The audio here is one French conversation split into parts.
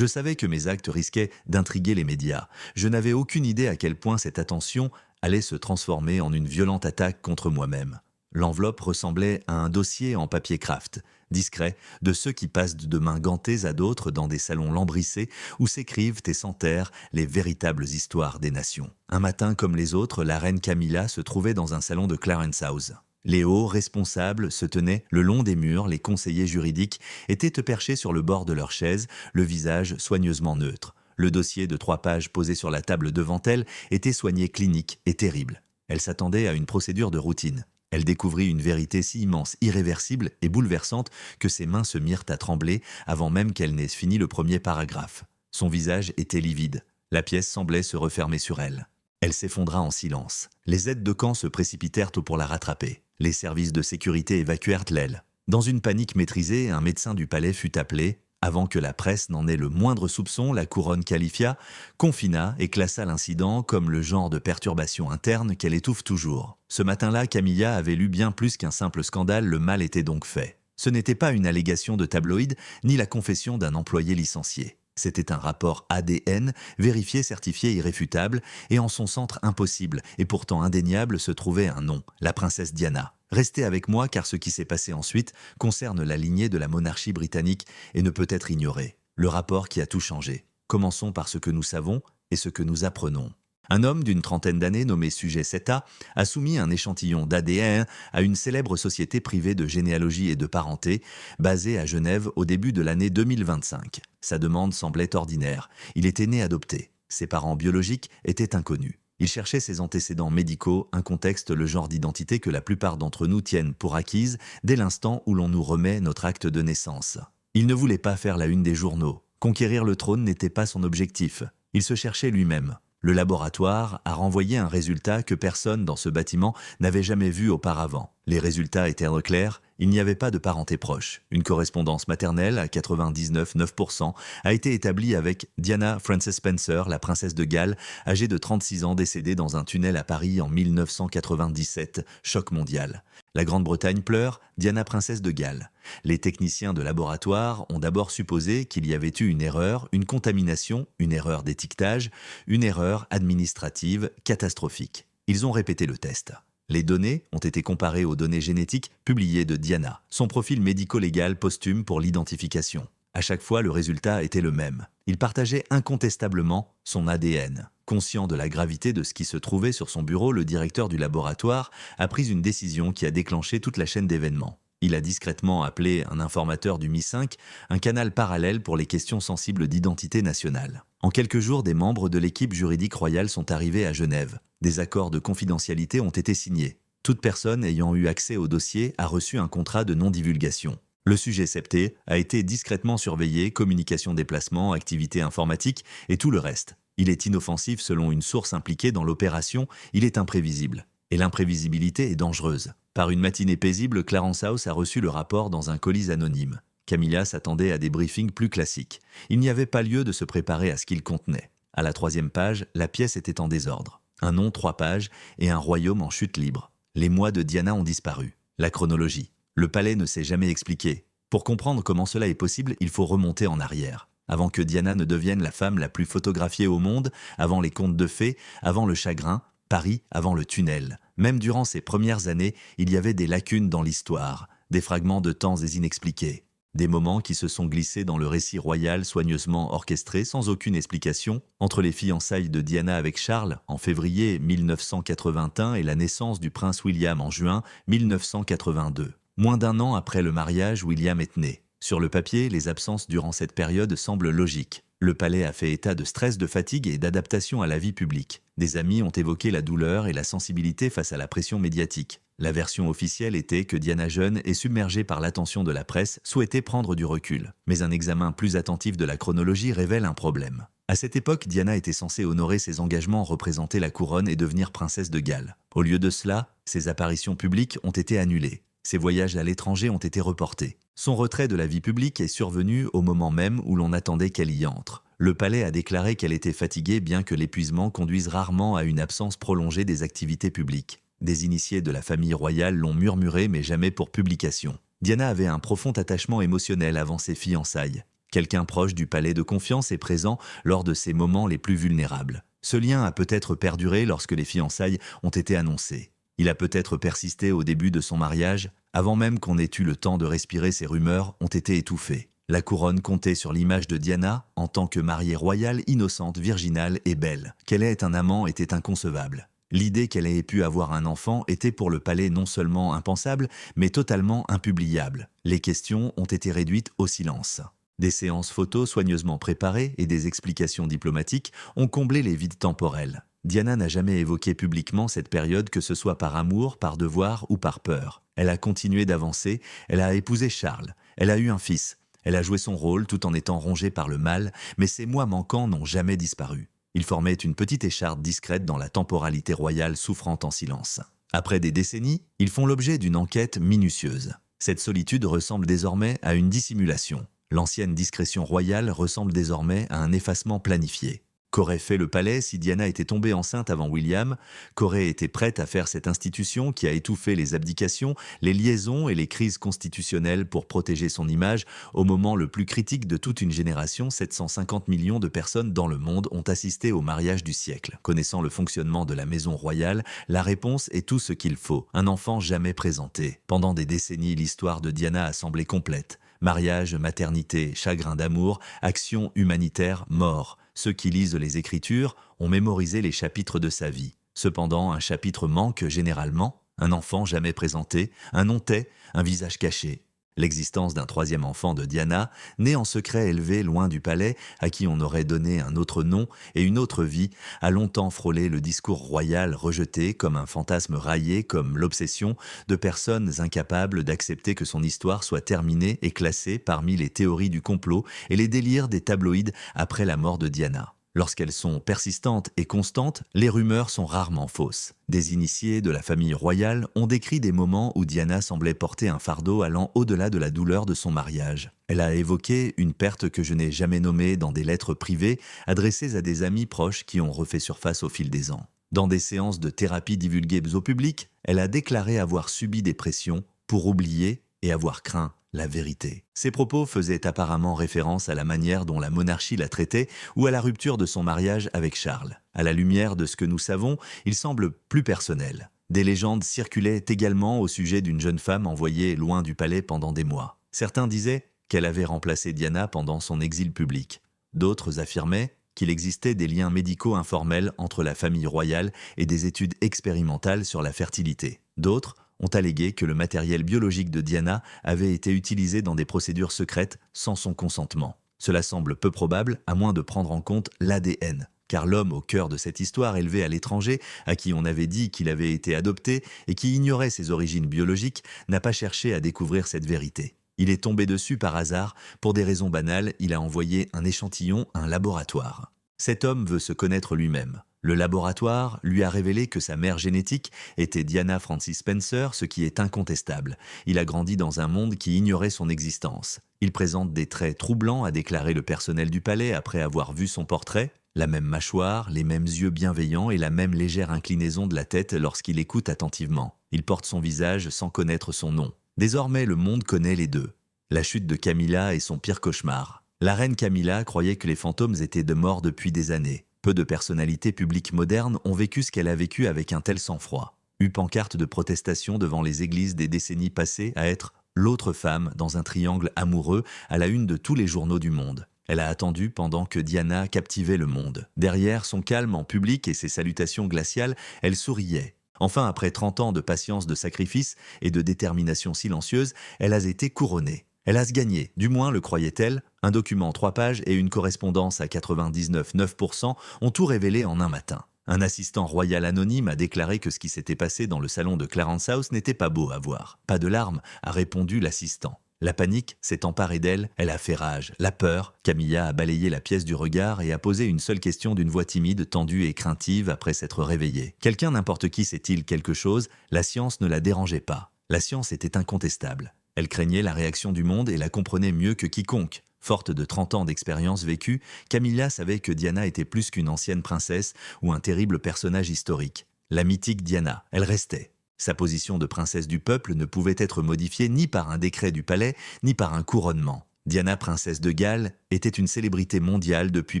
Je savais que mes actes risquaient d'intriguer les médias. Je n'avais aucune idée à quel point cette attention allait se transformer en une violente attaque contre moi-même. L'enveloppe ressemblait à un dossier en papier craft, discret, de ceux qui passent de mains gantées à d'autres dans des salons lambrissés où s'écrivent et s'enterrent les véritables histoires des nations. Un matin comme les autres, la reine Camilla se trouvait dans un salon de Clarence House. Les hauts responsables se tenaient le long des murs, les conseillers juridiques étaient perchés sur le bord de leur chaise, le visage soigneusement neutre. Le dossier de 3 pages posé sur la table devant elle était soigné clinique et terrible. Elle s'attendait à une procédure de routine. Elle découvrit une vérité si immense, irréversible et bouleversante que ses mains se mirent à trembler avant même qu'elle n'ait fini le premier paragraphe. Son visage était livide. La pièce semblait se refermer sur elle. Elle s'effondra en silence. Les aides de camp se précipitèrent pour la rattraper. Les services de sécurité évacuèrent l'aile. Dans une panique maîtrisée, un médecin du palais fut appelé. Avant que la presse n'en ait le moindre soupçon, la couronne qualifia, confina et classa l'incident comme le genre de perturbation interne qu'elle étouffe toujours. Ce matin-là, Camilla avait lu bien plus qu'un simple scandale, le mal était donc fait. Ce n'était pas une allégation de tabloïd, ni la confession d'un employé licencié. C'était un rapport ADN, vérifié, certifié, irréfutable, et en son centre impossible, et pourtant indéniable, se trouvait un nom, la princesse Diana. Restez avec moi car ce qui s'est passé ensuite concerne la lignée de la monarchie britannique et ne peut être ignoré. Le rapport qui a tout changé. Commençons par ce que nous savons et ce que nous apprenons. Un homme d'une trentaine d'années nommé Sujet Seta a soumis un échantillon d'ADN à une célèbre société privée de généalogie et de parenté basée à Genève au début de l'année 2025. Sa demande semblait ordinaire. Il était né adopté. Ses parents biologiques étaient inconnus. Il cherchait ses antécédents médicaux, un contexte, le genre d'identité que la plupart d'entre nous tiennent pour acquise dès l'instant où l'on nous remet notre acte de naissance. Il ne voulait pas faire la une des journaux. Conquérir le trône n'était pas son objectif. Il se cherchait lui-même. Le laboratoire a renvoyé un résultat que personne dans ce bâtiment n'avait jamais vu auparavant. Les résultats étaient clairs, il n'y avait pas de parenté proche. Une correspondance maternelle à 99,9% a été établie avec Diana Frances Spencer, la princesse de Galles, âgée de 36 ans, décédée dans un tunnel à Paris en 1997. Choc mondial. La Grande-Bretagne pleure, Diana princesse de Galles. Les techniciens de laboratoire ont d'abord supposé qu'il y avait eu une erreur, une contamination, une erreur d'étiquetage, une erreur administrative catastrophique. Ils ont répété le test. Les données ont été comparées aux données génétiques publiées de Diana, son profil médico-légal posthume pour l'identification. À chaque fois, le résultat était le même. Il partageait incontestablement son ADN. Conscient de la gravité de ce qui se trouvait sur son bureau, le directeur du laboratoire a pris une décision qui a déclenché toute la chaîne d'événements. Il a discrètement appelé un informateur du MI5, un canal parallèle pour les questions sensibles d'identité nationale. En quelques jours, des membres de l'équipe juridique royale sont arrivés à Genève. Des accords de confidentialité ont été signés. Toute personne ayant eu accès au dossier a reçu un contrat de non-divulgation. Le sujet septé a été discrètement surveillé, communication déplacement, activité informatique et tout le reste. Il est inoffensif selon une source impliquée dans l'opération, il est imprévisible. Et l'imprévisibilité est dangereuse. Par une matinée paisible, Clarence House a reçu le rapport dans un colis anonyme. Camilla s'attendait à des briefings plus classiques. Il n'y avait pas lieu de se préparer à ce qu'il contenait. À la 3e page, la pièce était en désordre. Un nom 3 pages et un royaume en chute libre. Les mois de Diana ont disparu. La chronologie. Le palais ne s'est jamais expliqué. Pour comprendre comment cela est possible, il faut remonter en arrière. Avant que Diana ne devienne la femme la plus photographiée au monde, avant les contes de fées, avant le chagrin, Paris avant le tunnel. Même durant ces premières années, il y avait des lacunes dans l'histoire, des fragments de temps inexpliqués. Des moments qui se sont glissés dans le récit royal soigneusement orchestré sans aucune explication entre les fiançailles de Diana avec Charles en février 1981 et la naissance du prince William en juin 1982. Moins d'un an après le mariage, William est né. Sur le papier, les absences durant cette période semblent logiques. Le palais a fait état de stress, de fatigue et d'adaptation à la vie publique. Des amis ont évoqué la douleur et la sensibilité face à la pression médiatique. La version officielle était que Diana jeune et submergée par l'attention de la presse souhaitait prendre du recul. Mais un examen plus attentif de la chronologie révèle un problème. À cette époque, Diana était censée honorer ses engagements, représenter la couronne et devenir princesse de Galles. Au lieu de cela, ses apparitions publiques ont été annulées. Ses voyages à l'étranger ont été reportés. Son retrait de la vie publique est survenu au moment même où l'on attendait qu'elle y entre. Le palais a déclaré qu'elle était fatiguée bien que l'épuisement conduise rarement à une absence prolongée des activités publiques. Des initiés de la famille royale l'ont murmuré mais jamais pour publication. Diana avait un profond attachement émotionnel avant ses fiançailles. Quelqu'un proche du palais de confiance est présent lors de ces moments les plus vulnérables. Ce lien a peut-être perduré lorsque les fiançailles ont été annoncées. Il a peut-être persisté au début de son mariage, avant même qu'on ait eu le temps de respirer, ces rumeurs ont été étouffées. La couronne comptait sur l'image de Diana en tant que mariée royale, innocente, virginale et belle. Qu'elle ait un amant était inconcevable. L'idée qu'elle ait pu avoir un enfant était pour le palais non seulement impensable, mais totalement impubliable. Les questions ont été réduites au silence. Des séances photos soigneusement préparées et des explications diplomatiques ont comblé les vides temporels. Diana n'a jamais évoqué publiquement cette période, que ce soit par amour, par devoir ou par peur. Elle a continué d'avancer, elle a épousé Charles, elle a eu un fils. Elle a joué son rôle tout en étant rongée par le mal, mais ces mois manquants n'ont jamais disparu. Ils formaient une petite écharpe discrète dans la temporalité royale souffrant en silence. Après des décennies, ils font l'objet d'une enquête minutieuse. Cette solitude ressemble désormais à une dissimulation. L'ancienne discrétion royale ressemble désormais à un effacement planifié. Qu'aurait fait le palais si Diana était tombée enceinte avant William? Qu'aurait été prête à faire cette institution qui a étouffé les abdications, les liaisons et les crises constitutionnelles pour protéger son image au moment le plus critique de toute une génération? 750 millions de personnes dans le monde ont assisté au mariage du siècle. Connaissant le fonctionnement de la maison royale, la réponse est tout ce qu'il faut. Un enfant jamais présenté. Pendant des décennies, l'histoire de Diana a semblé complète. Mariage, maternité, chagrin d'amour, action humanitaire, mort. Ceux qui lisent les Écritures ont mémorisé les chapitres de sa vie. Cependant, un chapitre manque généralement, un enfant jamais présenté, un non-tait, un visage caché. L'existence d'un troisième enfant de Diana, né en secret élevé loin du palais, à qui on aurait donné un autre nom et une autre vie, a longtemps frôlé le discours royal, rejeté comme un fantasme raillé, comme l'obsession de personnes incapables d'accepter que son histoire soit terminée et classée parmi les théories du complot et les délires des tabloïds après la mort de Diana. Lorsqu'elles sont persistantes et constantes, les rumeurs sont rarement fausses. Des initiés de la famille royale ont décrit des moments où Diana semblait porter un fardeau allant au-delà de la douleur de son mariage. Elle a évoqué une perte que je n'ai jamais nommée dans des lettres privées adressées à des amis proches qui ont refait surface au fil des ans. Dans des séances de thérapie divulguées au public, elle a déclaré avoir subi des pressions pour oublier et avoir craint la vérité. Ces propos faisaient apparemment référence à la manière dont la monarchie la traitait ou à la rupture de son mariage avec Charles. À la lumière de ce que nous savons, il semble plus personnel. Des légendes circulaient également au sujet d'une jeune femme envoyée loin du palais pendant des mois. Certains disaient qu'elle avait remplacé Diana pendant son exil public. D'autres affirmaient qu'il existait des liens médicaux informels entre la famille royale et des études expérimentales sur la fertilité. D'autres ont allégué que le matériel biologique de Diana avait été utilisé dans des procédures secrètes sans son consentement. Cela semble peu probable, à moins de prendre en compte l'ADN, car l'homme au cœur de cette histoire élevé à l'étranger, à qui on avait dit qu'il avait été adopté et qui ignorait ses origines biologiques, n'a pas cherché à découvrir cette vérité. Il est tombé dessus par hasard, pour des raisons banales, il a envoyé un échantillon à un laboratoire. Cet homme veut se connaître lui-même. Le laboratoire lui a révélé que sa mère génétique était Diana Francis Spencer, ce qui est incontestable. Il a grandi dans un monde qui ignorait son existence. Il présente des traits troublants, a déclaré le personnel du palais après avoir vu son portrait. La même mâchoire, les mêmes yeux bienveillants et la même légère inclinaison de la tête lorsqu'il écoute attentivement. Il porte son visage sans connaître son nom. Désormais, le monde connaît les deux. La chute de Camilla est son pire cauchemar. La reine Camilla croyait que les fantômes étaient de morts depuis des années. Peu de personnalités publiques modernes ont vécu ce qu'elle a vécu avec un tel sang-froid. Une pancarte de protestation devant les églises des décennies passées à être l'autre femme dans un triangle amoureux à la une de tous les journaux du monde. Elle a attendu pendant que Diana captivait le monde. Derrière son calme en public et ses salutations glaciales, elle souriait. Enfin, après 30 ans de patience, de sacrifice et de détermination silencieuse, elle a été couronnée. Elle a gagné, du moins le croyait-elle. Un document 3 pages et une correspondance à 99,9% ont tout révélé en un matin. Un assistant royal anonyme a déclaré que ce qui s'était passé dans le salon de Clarence House n'était pas beau à voir. Pas de larmes, a répondu l'assistant. La panique s'est emparée d'elle, elle a fait rage. La peur, Camilla a balayé la pièce du regard et a posé une seule question d'une voix timide, tendue et craintive après s'être réveillée. Quelqu'un, n'importe qui, sait-il quelque chose? La science ne la dérangeait pas. La science était incontestable. Elle craignait la réaction du monde et la comprenait mieux que quiconque. Forte de 30 ans d'expérience vécue, Camilla savait que Diana était plus qu'une ancienne princesse ou un terrible personnage historique. La mythique Diana, elle restait. Sa position de princesse du peuple ne pouvait être modifiée ni par un décret du palais, ni par un couronnement. Diana, princesse de Galles, était une célébrité mondiale depuis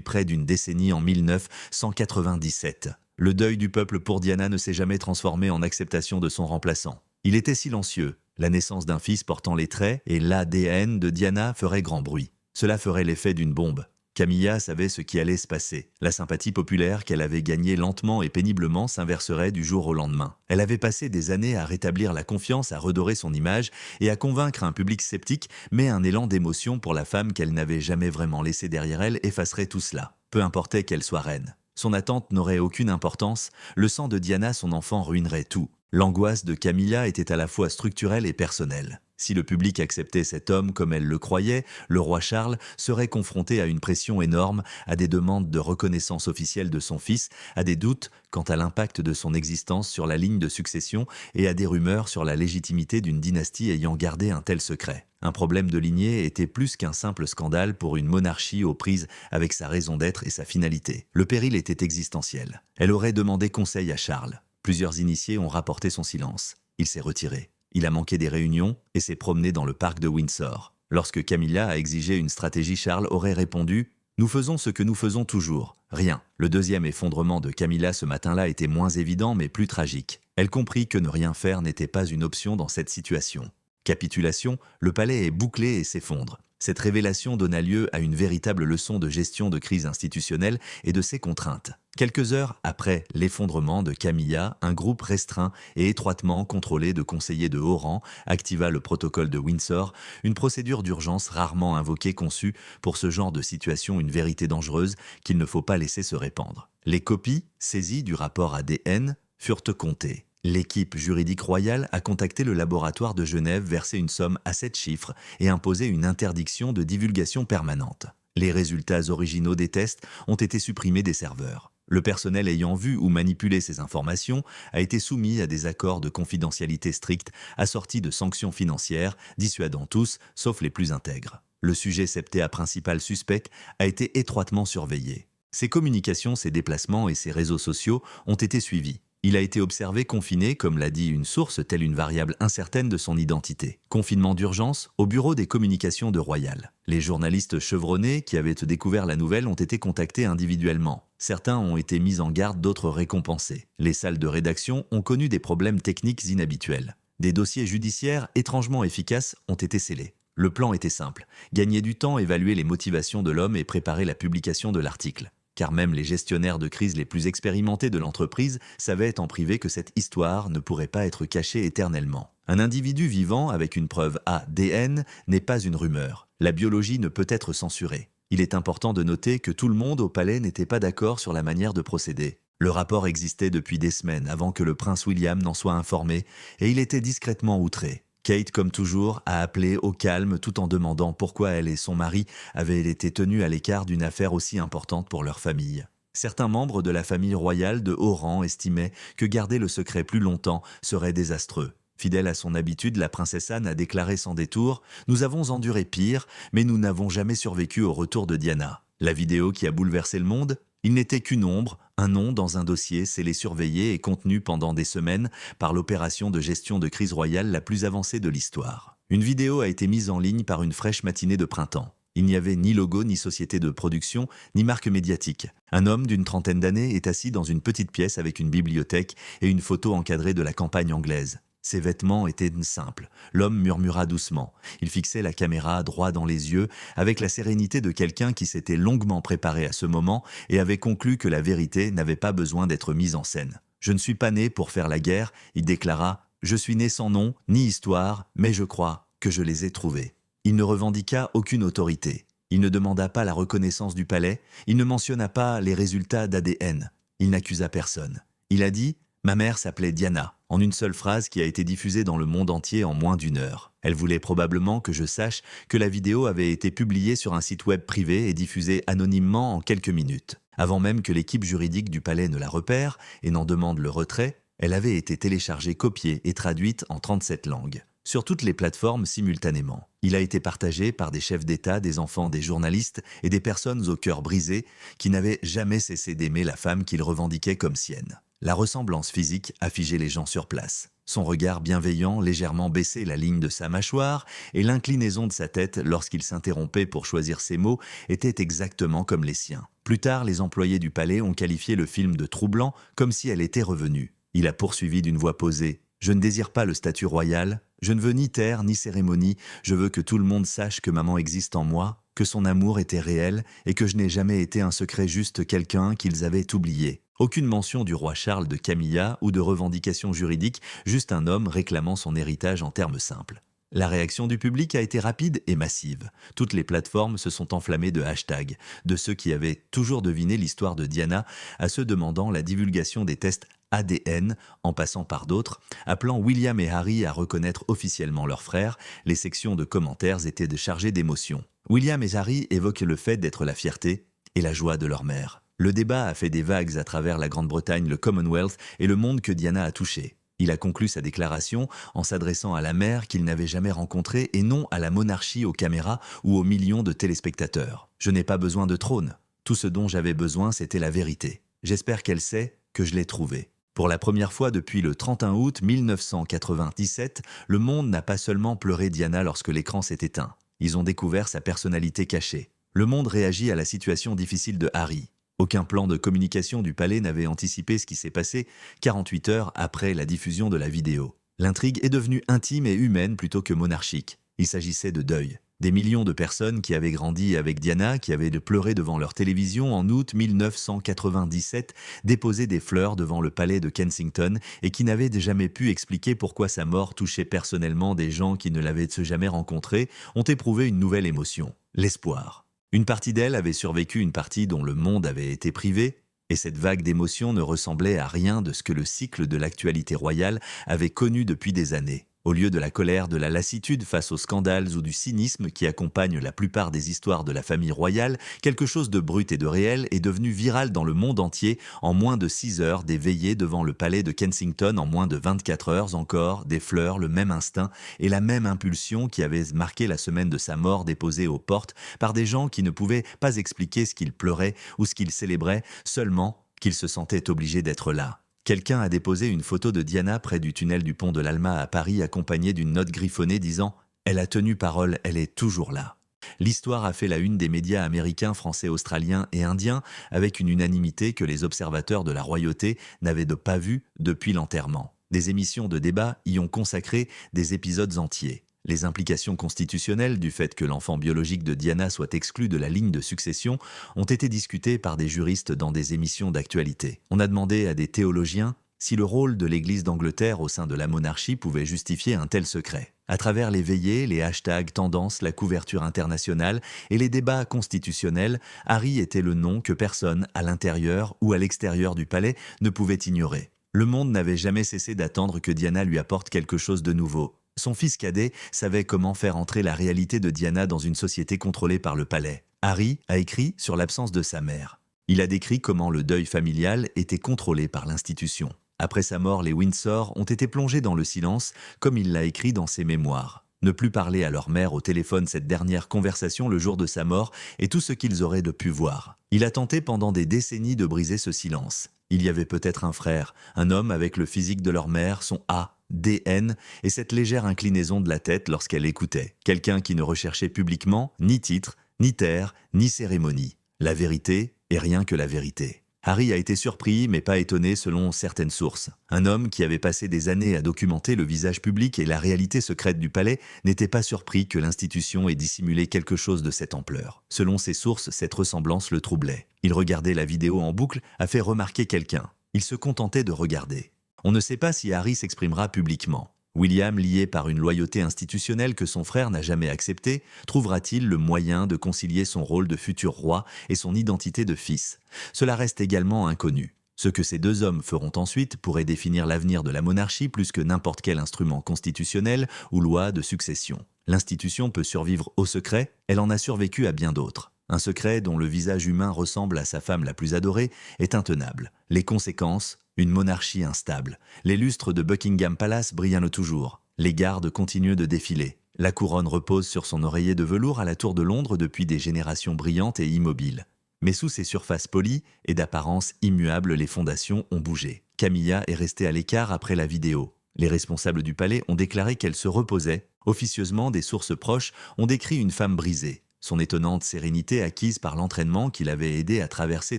près d'une décennie en 1997. Le deuil du peuple pour Diana ne s'est jamais transformé en acceptation de son remplaçant. Il était silencieux. La naissance d'un fils portant les traits et l'ADN de Diana ferait grand bruit. Cela ferait l'effet d'une bombe. Camilla savait ce qui allait se passer. La sympathie populaire qu'elle avait gagnée lentement et péniblement s'inverserait du jour au lendemain. Elle avait passé des années à rétablir la confiance, à redorer son image et à convaincre un public sceptique, mais un élan d'émotion pour la femme qu'elle n'avait jamais vraiment laissée derrière elle effacerait tout cela. Peu importait qu'elle soit reine. Son attente n'aurait aucune importance, le sang de Diana, son enfant, ruinerait tout. L'angoisse de Camilla était à la fois structurelle et personnelle. Si le public acceptait cet homme comme elle le croyait, le roi Charles serait confronté à une pression énorme, à des demandes de reconnaissance officielle de son fils, à des doutes quant à l'impact de son existence sur la ligne de succession et à des rumeurs sur la légitimité d'une dynastie ayant gardé un tel secret. Un problème de lignée était plus qu'un simple scandale pour une monarchie aux prises avec sa raison d'être et sa finalité. Le péril était existentiel. Elle aurait demandé conseil à Charles. Plusieurs initiés ont rapporté son silence. Il s'est retiré. Il a manqué des réunions et s'est promené dans le parc de Windsor. Lorsque Camilla a exigé une stratégie, Charles aurait répondu « Nous faisons ce que nous faisons toujours, rien ». Le deuxième effondrement de Camilla ce matin-là était moins évident mais plus tragique. Elle comprit que ne rien faire n'était pas une option dans cette situation. Capitulation, le palais est bouclé et s'effondre. Cette révélation donna lieu à une véritable leçon de gestion de crise institutionnelle et de ses contraintes. Quelques heures après l'effondrement de Camilla, un groupe restreint et étroitement contrôlé de conseillers de haut rang activa le protocole de Windsor, une procédure d'urgence rarement invoquée conçue pour ce genre de situation, une vérité dangereuse qu'il ne faut pas laisser se répandre. Les copies, saisies du rapport ADN, furent comptées. L'équipe juridique royale a contacté le laboratoire de Genève, versé une somme à 7 chiffres et imposé une interdiction de divulgation permanente. Les résultats originaux des tests ont été supprimés des serveurs. Le personnel ayant vu ou manipulé ces informations a été soumis à des accords de confidentialité stricts assortis de sanctions financières, dissuadant tous, sauf les plus intègres. Le sujet septéa principal suspect a été étroitement surveillé. Ses communications, ses déplacements et ses réseaux sociaux ont été suivis. Il a été observé confiné, comme l'a dit une source, telle une variable incertaine de son identité. Confinement d'urgence au bureau des communications de Royal. Les journalistes chevronnés qui avaient découvert la nouvelle ont été contactés individuellement. Certains ont été mis en garde, d'autres récompensés. Les salles de rédaction ont connu des problèmes techniques inhabituels. Des dossiers judiciaires étrangement efficaces ont été scellés. Le plan était simple, gagner du temps, évaluer les motivations de l'homme et préparer la publication de l'article. Car même les gestionnaires de crise les plus expérimentés de l'entreprise savaient en privé que cette histoire ne pourrait pas être cachée éternellement. Un individu vivant avec une preuve ADN n'est pas une rumeur. La biologie ne peut être censurée. Il est important de noter que tout le monde au palais n'était pas d'accord sur la manière de procéder. Le rapport existait depuis des semaines avant que le prince William n'en soit informé et il était discrètement outré. Kate, comme toujours, a appelé au calme tout en demandant pourquoi elle et son mari avaient été tenus à l'écart d'une affaire aussi importante pour leur famille. Certains membres de la famille royale de haut rang estimaient que garder le secret plus longtemps serait désastreux. Fidèle à son habitude, la princesse Anne a déclaré sans détour « Nous avons enduré pire, mais nous n'avons jamais survécu au retour de Diana ». La vidéo qui a bouleversé le monde ? Il n'était qu'une ombre, un nom dans un dossier scellé, surveillé et contenu pendant des semaines par l'opération de gestion de crise royale la plus avancée de l'histoire. Une vidéo a été mise en ligne par une fraîche matinée de printemps. Il n'y avait ni logo, ni société de production, ni marque médiatique. Un homme d'une trentaine d'années est assis dans une petite pièce avec une bibliothèque et une photo encadrée de la campagne anglaise. Ses vêtements étaient simples. L'homme murmura doucement. Il fixait la caméra droit dans les yeux, avec la sérénité de quelqu'un qui s'était longuement préparé à ce moment et avait conclu que la vérité n'avait pas besoin d'être mise en scène. « Je ne suis pas né pour faire la guerre », il déclara. « Je suis né sans nom, ni histoire, mais je crois que je les ai trouvés. » Il ne revendiqua aucune autorité. Il ne demanda pas la reconnaissance du palais. Il ne mentionna pas les résultats d'ADN. Il n'accusa personne. Il a dit « Ma mère s'appelait Diana », en une seule phrase qui a été diffusée dans le monde entier en moins d'une heure. Elle voulait probablement que je sache que la vidéo avait été publiée sur un site web privé et diffusée anonymement en quelques minutes. Avant même que l'équipe juridique du palais ne la repère et n'en demande le retrait, elle avait été téléchargée, copiée et traduite en 37 langues. Sur toutes les plateformes simultanément. Il a été partagé par des chefs d'État, des enfants, des journalistes et des personnes au cœur brisé qui n'avaient jamais cessé d'aimer la femme qu'ils revendiquaient comme sienne. La ressemblance physique a figé les gens sur place. Son regard bienveillant, légèrement baissé la ligne de sa mâchoire, et l'inclinaison de sa tête lorsqu'il s'interrompait pour choisir ses mots étaient exactement comme les siens. Plus tard, les employés du palais ont qualifié le film de troublant, comme si elle était revenue. Il a poursuivi d'une voix posée. « Je ne désire pas le statut royal, je ne veux ni terre ni cérémonie, je veux que tout le monde sache que maman existe en moi, que son amour était réel et que je n'ai jamais été un secret juste quelqu'un qu'ils avaient oublié. » Aucune mention du roi Charles de Camilla ou de revendications juridiques, juste un homme réclamant son héritage en termes simples. La réaction du public a été rapide et massive. Toutes les plateformes se sont enflammées de hashtags, de ceux qui avaient toujours deviné l'histoire de Diana à ceux demandant la divulgation des tests ADN, en passant par d'autres, appelant William et Harry à reconnaître officiellement leur frère. Les sections de commentaires étaient chargées d'émotions. William et Harry évoquent le fait d'être la fierté et la joie de leur mère. Le débat a fait des vagues à travers la Grande-Bretagne, le Commonwealth et le monde que Diana a touché. Il a conclu sa déclaration en s'adressant à la mère qu'il n'avait jamais rencontrée et non à la monarchie aux caméras ou aux millions de téléspectateurs. « Je n'ai pas besoin de trône. Tout ce dont j'avais besoin, c'était la vérité. J'espère qu'elle sait que je l'ai trouvée. » Pour la première fois depuis le 31 août 1997, le monde n'a pas seulement pleuré Diana lorsque l'écran s'est éteint. Ils ont découvert sa personnalité cachée. Le monde réagit à la situation difficile de Harry. Aucun plan de communication du palais n'avait anticipé ce qui s'est passé 48 heures après la diffusion de la vidéo. L'intrigue est devenue intime et humaine plutôt que monarchique. Il s'agissait de deuil. Des millions de personnes qui avaient grandi avec Diana, qui avaient pleuré devant leur télévision en août 1997, déposaient des fleurs devant le palais de Kensington et qui n'avaient jamais pu expliquer pourquoi sa mort touchait personnellement des gens qui ne l'avaient jamais rencontrée, ont éprouvé une nouvelle émotion, l'espoir. Une partie d'elle avait survécu, une partie dont le monde avait été privé, et cette vague d'émotions ne ressemblait à rien de ce que le cycle de l'actualité royale avait connu depuis des années. Au lieu de la colère, de la lassitude face aux scandales ou du cynisme qui accompagnent la plupart des histoires de la famille royale, quelque chose de brut et de réel est devenu viral dans le monde entier en moins de 6 heures, des veillées devant le palais de Kensington en moins de 24 heures encore, des fleurs, le même instinct et la même impulsion qui avait marqué la semaine de sa mort déposée aux portes par des gens qui ne pouvaient pas expliquer ce qu'ils pleuraient ou ce qu'ils célébraient, seulement qu'ils se sentaient obligés d'être là. Quelqu'un a déposé une photo de Diana près du tunnel du pont de l'Alma à Paris accompagnée d'une note griffonnée disant « Elle a tenu parole, elle est toujours là ». L'histoire a fait la une des médias américains, français, australiens et indiens avec une unanimité que les observateurs de la royauté n'avaient pas vue depuis l'enterrement. Des émissions de débat y ont consacré des épisodes entiers. Les implications constitutionnelles du fait que l'enfant biologique de Diana soit exclu de la ligne de succession ont été discutées par des juristes dans des émissions d'actualité. On a demandé à des théologiens si le rôle de l'Église d'Angleterre au sein de la monarchie pouvait justifier un tel secret. À travers les veillées, les hashtags tendances, la couverture internationale et les débats constitutionnels, Harry était le nom que personne, à l'intérieur ou à l'extérieur du palais, ne pouvait ignorer. Le monde n'avait jamais cessé d'attendre que Diana lui apporte quelque chose de nouveau. Son fils cadet savait comment faire entrer la réalité de Diana dans une société contrôlée par le palais. Harry a écrit sur l'absence de sa mère. Il a décrit comment le deuil familial était contrôlé par l'institution. Après sa mort, les Windsor ont été plongés dans le silence, comme il l'a écrit dans ses mémoires. Ne plus parler à leur mère au téléphone cette dernière conversation le jour de sa mort est tout ce qu'ils auraient pu voir. Il a tenté pendant des décennies de briser ce silence. Il y avait peut-être un frère, un homme avec le physique de leur mère, son ADN et cette légère inclinaison de la tête lorsqu'elle écoutait. Quelqu'un qui ne recherchait publiquement ni titre, ni terre, ni cérémonie. La vérité est rien que la vérité. Harry a été surpris mais pas étonné selon certaines sources. Un homme qui avait passé des années à documenter le visage public et la réalité secrète du palais n'était pas surpris que l'institution ait dissimulé quelque chose de cette ampleur. Selon ses sources, cette ressemblance le troublait. Il regardait la vidéo en boucle, a fait remarquer quelqu'un. Il se contentait de regarder. On ne sait pas si Harry s'exprimera publiquement. William, lié par une loyauté institutionnelle que son frère n'a jamais acceptée, trouvera-t-il le moyen de concilier son rôle de futur roi et son identité de fils? Cela reste également inconnu. Ce que ces deux hommes feront ensuite pourrait définir l'avenir de la monarchie plus que n'importe quel instrument constitutionnel ou loi de succession. L'institution peut survivre au secret, elle en a survécu à bien d'autres. Un secret dont le visage humain ressemble à sa femme la plus adorée est intenable. Les conséquences, une monarchie instable. Les lustres de Buckingham Palace brillent toujours. Les gardes continuent de défiler. La couronne repose sur son oreiller de velours à la tour de Londres depuis des générations brillantes et immobiles. Mais sous ces surfaces polies et d'apparence immuable, les fondations ont bougé. Camilla est restée à l'écart après la vidéo. Les responsables du palais ont déclaré qu'elle se reposait. Officieusement, des sources proches ont décrit une femme brisée. Son étonnante sérénité acquise par l'entraînement qui l'avait aidée à traverser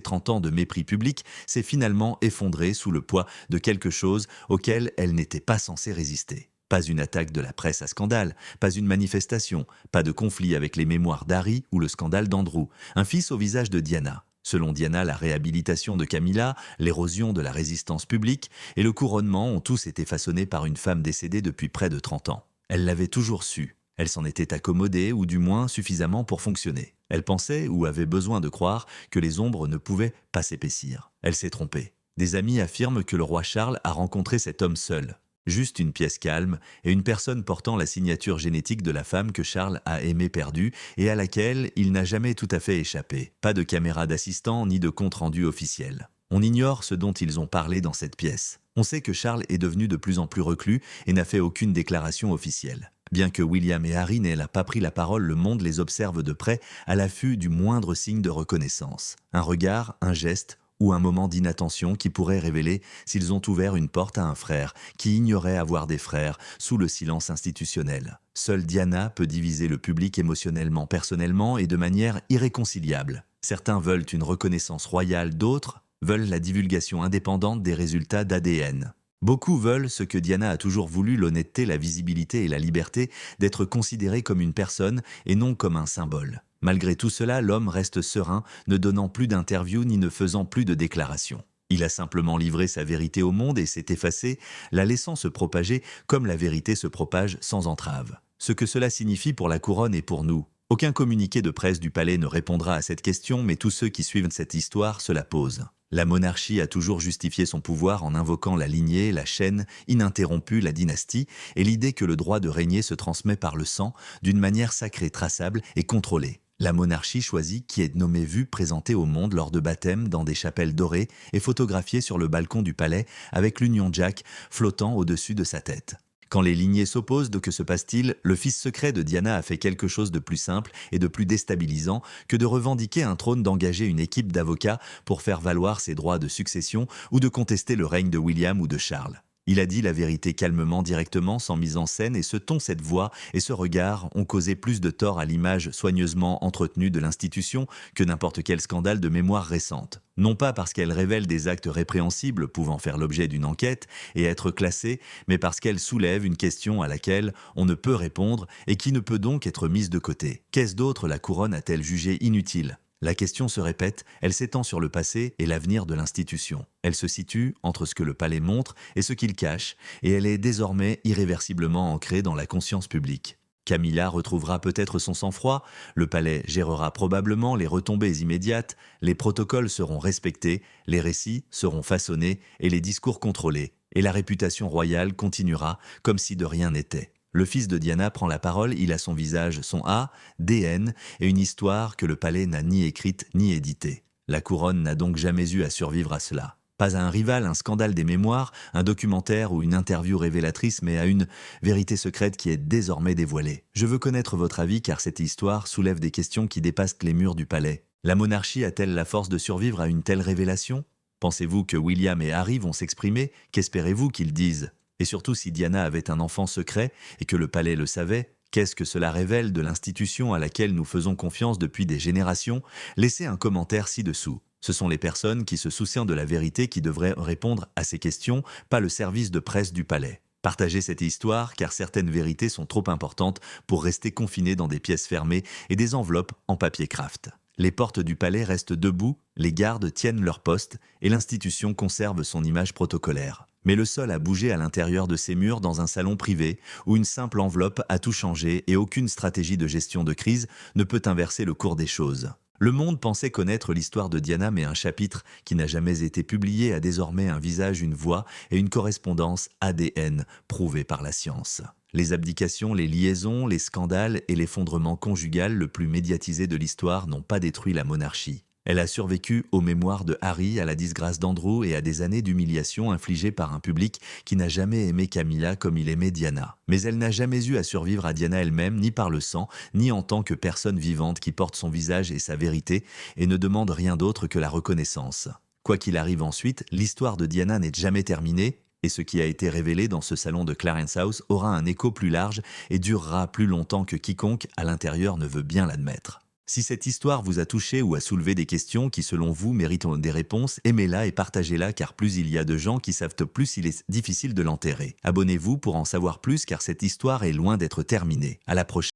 30 ans de mépris public s'est finalement effondrée sous le poids de quelque chose auquel elle n'était pas censée résister. Pas une attaque de la presse à scandale, pas une manifestation, pas de conflit avec les mémoires d'Harry ou le scandale d'Andrew, un fils au visage de Diana. Selon Diana, la réhabilitation de Camilla, l'érosion de la résistance publique et le couronnement ont tous été façonnés par une femme décédée depuis près de 30 ans. Elle l'avait toujours su. Elle s'en était accommodée, ou du moins suffisamment pour fonctionner. Elle pensait, ou avait besoin de croire, que les ombres ne pouvaient pas s'épaissir. Elle s'est trompée. Des amis affirment que le roi Charles a rencontré cet homme seul. Juste une pièce calme et une personne portant la signature génétique de la femme que Charles a aimée perdue et à laquelle il n'a jamais tout à fait échappé. Pas de caméra d'assistant ni de compte-rendu officiel. On ignore ce dont ils ont parlé dans cette pièce. On sait que Charles est devenu de plus en plus reclus et n'a fait aucune déclaration officielle. Bien que William et Harry n'aient pas pris la parole, le monde les observe de près à l'affût du moindre signe de reconnaissance. Un regard, un geste ou un moment d'inattention qui pourrait révéler s'ils ont ouvert une porte à un frère qui ignorait avoir des frères sous le silence institutionnel. Seule Diana peut diviser le public émotionnellement, personnellement et de manière irréconciliable. Certains veulent une reconnaissance royale, d'autres veulent la divulgation indépendante des résultats d'ADN. Beaucoup veulent ce que Diana a toujours voulu, l'honnêteté, la visibilité et la liberté d'être considérée comme une personne et non comme un symbole. Malgré tout cela, l'homme reste serein, ne donnant plus d'interviews ni ne faisant plus de déclarations. Il a simplement livré sa vérité au monde et s'est effacé, la laissant se propager comme la vérité se propage sans entrave. Ce que cela signifie pour la couronne et pour nous. Aucun communiqué de presse du palais ne répondra à cette question, mais tous ceux qui suivent cette histoire se la posent. La monarchie a toujours justifié son pouvoir en invoquant la lignée, la chaîne, ininterrompue, la dynastie, et l'idée que le droit de régner se transmet par le sang, d'une manière sacrée, traçable et contrôlée. La monarchie choisit qui est nommé vu présenté au monde lors de baptêmes dans des chapelles dorées et photographié sur le balcon du palais avec l'Union Jack flottant au-dessus de sa tête. Quand les lignées s'opposent, de que se passe-t-il? Le fils secret de Diana a fait quelque chose de plus simple et de plus déstabilisant que de revendiquer un trône, d'engager une équipe d'avocats pour faire valoir ses droits de succession ou de contester le règne de William ou de Charles. Il a dit la vérité calmement, directement, sans mise en scène, et ce ton, cette voix et ce regard ont causé plus de tort à l'image soigneusement entretenue de l'institution que n'importe quel scandale de mémoire récente. Non pas parce qu'elle révèle des actes répréhensibles pouvant faire l'objet d'une enquête et être classés, mais parce qu'elle soulève une question à laquelle on ne peut répondre et qui ne peut donc être mise de côté. Qu'est-ce d'autre la couronne a-t-elle jugé inutile? La question se répète, elle s'étend sur le passé et l'avenir de l'institution. Elle se situe entre ce que le palais montre et ce qu'il cache, et elle est désormais irréversiblement ancrée dans la conscience publique. Camilla retrouvera peut-être son sang-froid, le palais gérera probablement les retombées immédiates, les protocoles seront respectés, les récits seront façonnés et les discours contrôlés, et la réputation royale continuera comme si de rien n'était. Le fils de Diana prend la parole, il a son visage, son ADN et une histoire que le palais n'a ni écrite ni éditée. La couronne n'a donc jamais eu à survivre à cela. Pas à un rival, un scandale des mémoires, un documentaire ou une interview révélatrice, mais à une vérité secrète qui est désormais dévoilée. Je veux connaître votre avis car cette histoire soulève des questions qui dépassent les murs du palais. La monarchie a-t-elle la force de survivre à une telle révélation? Pensez-vous que William et Harry vont s'exprimer? Qu'espérez-vous qu'ils disent? Et surtout, si Diana avait un enfant secret et que le palais le savait, qu'est-ce que cela révèle de l'institution à laquelle nous faisons confiance depuis des générations? Laissez un commentaire ci-dessous. Ce sont les personnes qui se soucient de la vérité qui devraient répondre à ces questions, pas le service de presse du palais. Partagez cette histoire car certaines vérités sont trop importantes pour rester confinées dans des pièces fermées et des enveloppes en papier craft. Les portes du palais restent debout, les gardes tiennent leur poste et l'institution conserve son image protocolaire. Mais le sol a bougé à l'intérieur de ces murs dans un salon privé où une simple enveloppe a tout changé et aucune stratégie de gestion de crise ne peut inverser le cours des choses. Le monde pensait connaître l'histoire de Diana, mais un chapitre qui n'a jamais été publié a désormais un visage, une voix et une correspondance ADN prouvée par la science. Les abdications, les liaisons, les scandales et l'effondrement conjugal le plus médiatisé de l'histoire n'ont pas détruit la monarchie. Elle a survécu aux mémoires de Harry, à la disgrâce d'Andrew et à des années d'humiliation infligées par un public qui n'a jamais aimé Camilla comme il aimait Diana. Mais elle n'a jamais eu à survivre à Diana elle-même, ni par le sang, ni en tant que personne vivante qui porte son visage et sa vérité et ne demande rien d'autre que la reconnaissance. Quoi qu'il arrive ensuite, l'histoire de Diana n'est jamais terminée, Et ce qui a été révélé dans ce salon de Clarence House aura un écho plus large et durera plus longtemps que quiconque à l'intérieur ne veut bien l'admettre. Si cette histoire vous a touché ou a soulevé des questions qui, selon vous, méritent des réponses, aimez-la et partagez-la car plus il y a de gens qui savent, plus il est difficile de l'enterrer. Abonnez-vous pour en savoir plus car cette histoire est loin d'être terminée. À la prochaine.